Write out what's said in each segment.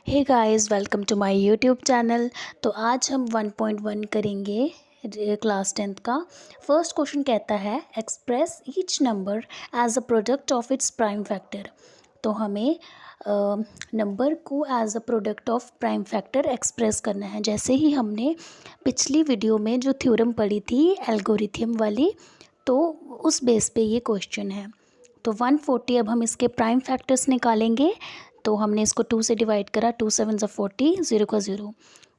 Hey guys, welcome to my YouTube channel. तो आज हम 1.1 करेंगे क्लास 10th का। फर्स्ट क्वेश्चन कहता है express each number as a product of its prime factor. तो हमें नंबर को as a product of prime factor express करना है। जैसे ही हमने पिछली वीडियो में जो थ्योरम पढ़ी थी एल्गोरिथम वाली, तो उस बेस पे ये क्वेश्चन है। तो 140 अब हम इसके प्राइम फैक्टर्स निकालेंगे। तो हमने इसको 2 से डिवाइड करा, 2 7 ज़ा 40, 0 का 0।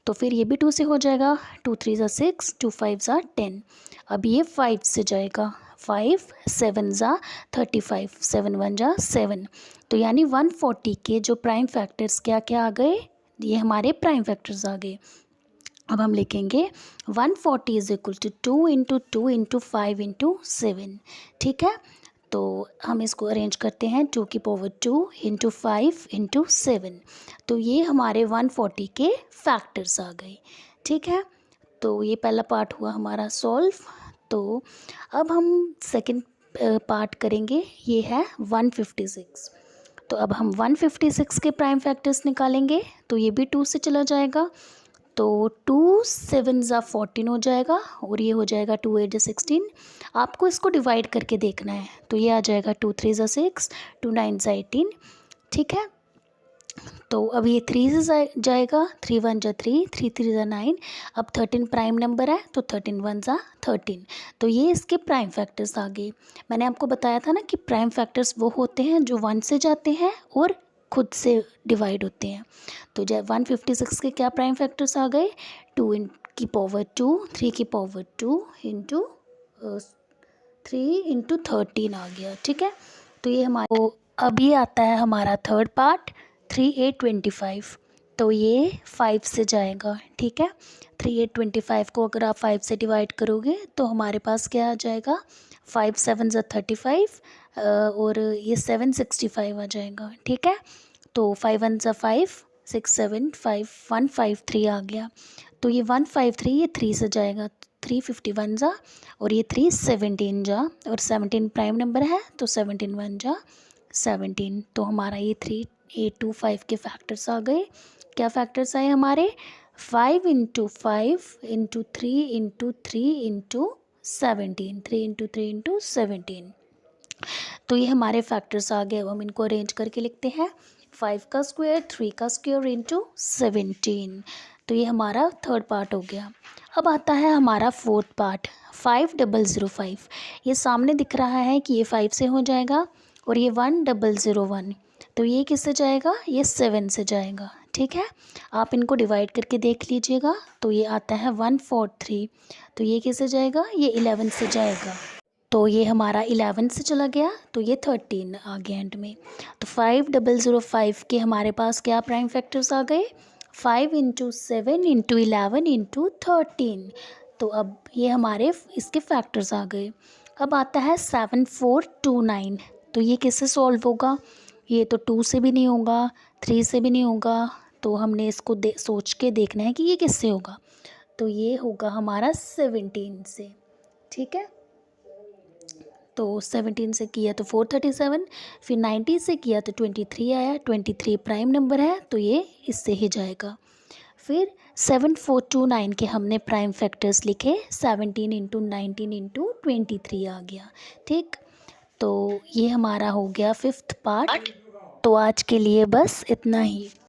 तो फिर ये भी 2 से हो जाएगा, 2 3 ज़ा 6, 2 5 ज़ा 10। अब ये 5 से जाएगा, 5 7 ज़ा 35, 7 1 ज़ा 7। तो यानी 140 के जो प्राइम फैक्टर्स क्या क्या आ गए, ये हमारे प्राइम फैक्टर्स आ गए। अब हम लिखेंगे 140 is equal to 2 into 2 into 5 into 7। ठीक है, तो हम इसको अरेंज करते हैं, 2 की पावर 2 इंटू 5 इंटू 7। तो ये हमारे 140 के फैक्टर्स आ गए। ठीक है, तो ये पहला पार्ट हुआ हमारा सॉल्व। तो अब हम सेकंड पार्ट करेंगे, ये है 156। तो अब हम 156 के प्राइम फैक्टर्स निकालेंगे। तो ये भी 2 से चला जाएगा, तो 2 7 ज़ा 14 हो जाएगा और ये हो जाएगा 2 8 ज़ा 16। आपको इसको डिवाइड करके देखना है। तो ये आ जाएगा 2 3 ज़ा 6, 2 9 ज़ा 18। ठीक है, तो अब ये 3 से जाएगा, 3 1 ज़ा 3, 3 3 ज़ा 9। अब 13 प्राइम नंबर है, तो 13 1 ज़ा 13। तो ये इसके प्राइम फैक्टर्स आ गए। मैंने आपको बताया था ना कि प्राइम फैक्टर्स वो होते हैं जो 1 से जाते हैं और खुद से डिवाइड होते हैं। तो जब 156 के क्या प्राइम फैक्टर्स आ गए, 2 की पावर 2, 3 की पावर 2 इंटू 3 इंटू 13 आ गया। ठीक है, तो ये हमारा, तो अब ये आता है हमारा थर्ड पार्ट, 3 8 25। तो ये 5 से जाएगा। ठीक है, 3 8 25 को अगर आप 5 से डिवाइड करोगे तो हमारे पास क्या आ जाएगा, 5 7 ज़ा 35 और ये 7 65 आ जाएगा। ठीक है, तो 5 1 ज़ा 5, 6 7 5 1 5 3 आ गया। तो ये 153 ये 3 से जाएगा, 3 51 ज़ा और ये 3 17 जा, और 17 प्राइम नंबर है, तो 17 1 जा 17। तो हमारा ये 3 8 2 5 के फैक्टर्स आ गए। क्या फैक्टर्स आए हमारे, 5 into 5 into 3 into 3 into 17, 3 into 3 into 17। तो ये हमारे फैक्टर्स आ गए। अब हम इनको अरेंज करके लिखते हैं, 5 का स्क्वायर, 3 का स्क्वायर इंटू 17। तो ये हमारा थर्ड पार्ट हो गया। अब आता है हमारा फोर्थ पार्ट, 5005। ये सामने दिख रहा है कि ये 5 से हो जाएगा और ये 1001। तो ये किससे जाएगा, ये 7 से जाएगा। ठीक है, आप इनको डिवाइड करके देख लीजिएगा। तो ये आता है 143। तो ये किससे जाएगा, ये 11 से जाएगा। तो ये हमारा 11 से चला गया, तो ये 13 आ गया एंड में। तो 5005 के हमारे पास क्या प्राइम फैक्टर्स आ गए, 5 इंटू 7 इंटू 11 इंटू 13। तो अब ये हमारे इसके फैक्टर्स आ गए। अब आता है 7429। तो ये किससे सॉल्व होगा, ये तो 2 से भी नहीं होगा, 3 से भी नहीं होगा। तो हमने इसको सोच के देखना है कि ये किससे होगा। तो ये होगा हमारा 17 से। ठीक है, तो 17 से किया तो 437, फिर 90 से किया तो 23 आया, 23 प्राइम नंबर है, तो ये इससे ही जाएगा। फिर 7429 के हमने प्राइम फैक्टर्स लिखे, 17 इंटू 19 इंटू 23 आ गया। ठीक, तो ये हमारा हो गया फिफ्थ पार्ट। तो आज के लिए बस इतना ही।